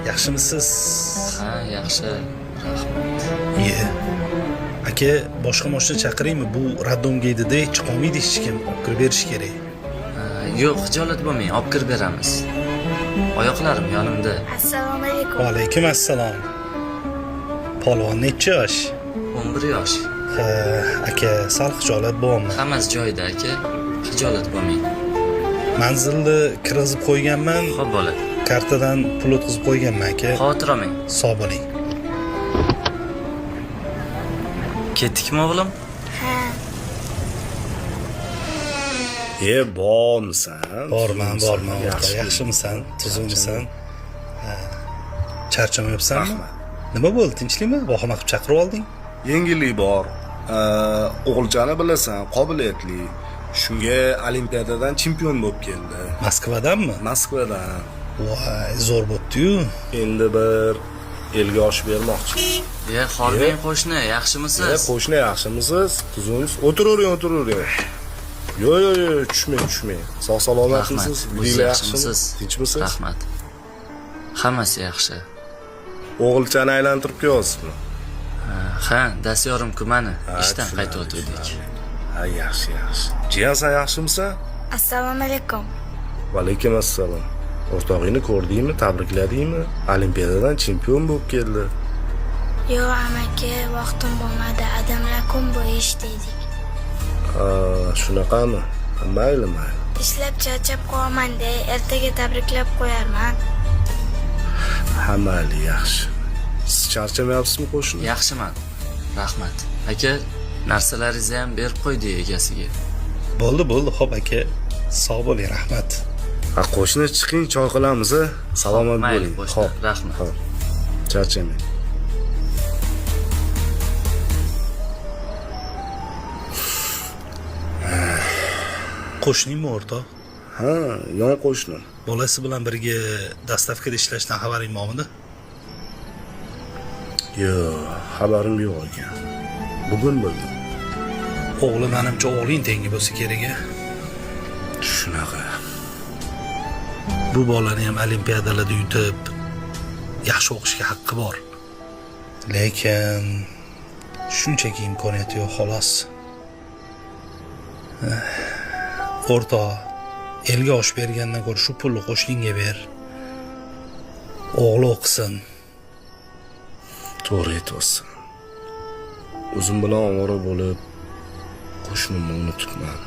Yaxshimisiz? Ha, yaxshi. Rahmat. Ye. Aka, boshqa mashina chaqiraymi? Bu raddomga edi-da, chiqolmaydi hech kim. Olib kirib berish kerak. Yo'q, hijolat bo'lmang, olib kirib beramiz. Oyoqlarim yonimda. Assalomu alaykum. Va alaykum assalom. Polvon necha yosh? 11 yosh. Ha, aka, sal hijolat bo'lmi? Hammasi joyida aka. Hijolat bo'lmang. Manzilni kirgizib qo'yganman. Xo'p bo'ladi. Kartadan pul o'tkazib qo'yganman aka. Xavotir olmang. Sog' bo'ling. Ketdikmi o'g'lim? Ha, Bormisan? Borman. Yaxshimisan? Tuzukmisan? Ha. Charchamayapsanmi? Nima bo'ldi? Tinchlikmi? Vahima qilib chaqirib olding? Yengillik bor. O'g'ilchani bilasan, qobiliyatli. Shunga olimpiadadan chempion bo'lib keldi. Moskvadanmi? Moskvadan. Voy, zo'r bo'pti-yu. Endi bir elga oshib bermoqchi. Xormang qo'shni, yaxshimisiz? Qo'shni yaxshimisiz? Tuzumsiz? O'tiravering. Yo'q, tushmang. Sog' salomatmisiz? O'zingiz yaxshimisiz? Tinchmisiz? Rahmat. Hammasi yaxshi. O'g'ilchani aylantirib qo'yasizmi? Ha, Dasyorim kumani ishdan qaytib o'tdik. Ha, yaxshi. Jiyan, sen yaxshimisan? assalomu alaykum. Va alaykum assalom. O'rtog'ingni ko'rdingmi? Tabrikladingmi? Olimpiadadan chempion bo'lib keldi. Yo'q, amaki, vaqtim bo'lmadi. Adamlar kun bo'yi ishladik. Shunaqami? Mayli. Ishlab charchab qolaman-da, ertaga tabriklab qo'yarman. Ha, mayli, yaxshi. Siz charchamayapsizmi qo'shni? Yaxshiman. Rahmat. Aka, narsalaringizni ham berib qo'ydi egasiga. Bo'ldi. Xo'p aka. Sog' bo'ling, rahmat. Ha, qo'shni chiqing, choy qilamiz, a? Salomat Mayli, bo'ling. qo'shni. Xo'p, Rahmat. xo'p. Charchamang. Qo'shningmi o'rtoq? Ha, yon qo'shnim. Bolasi bilan birga dastavkada ishlashdan xabaring bormidi? Yo'q, xabarim yo'q ekan. Bugun bildim. O'g'li menimcha o'g'ling tengi bo'lsa kerak-a. Shunaqa. Bu bolani ham olimpiadalarda yutib yaxshi o'qishga haqqi bor. Lekin shunchaki imkoniyati yo'q xolos. O'rtoq, elga osh bergandan ko'ra shu pulni qo'shningga ber. O'g'li o'qisin. To'g'ri aytyapsan. O'zim bilan ovora bo'lib qo'shnimni unutibman.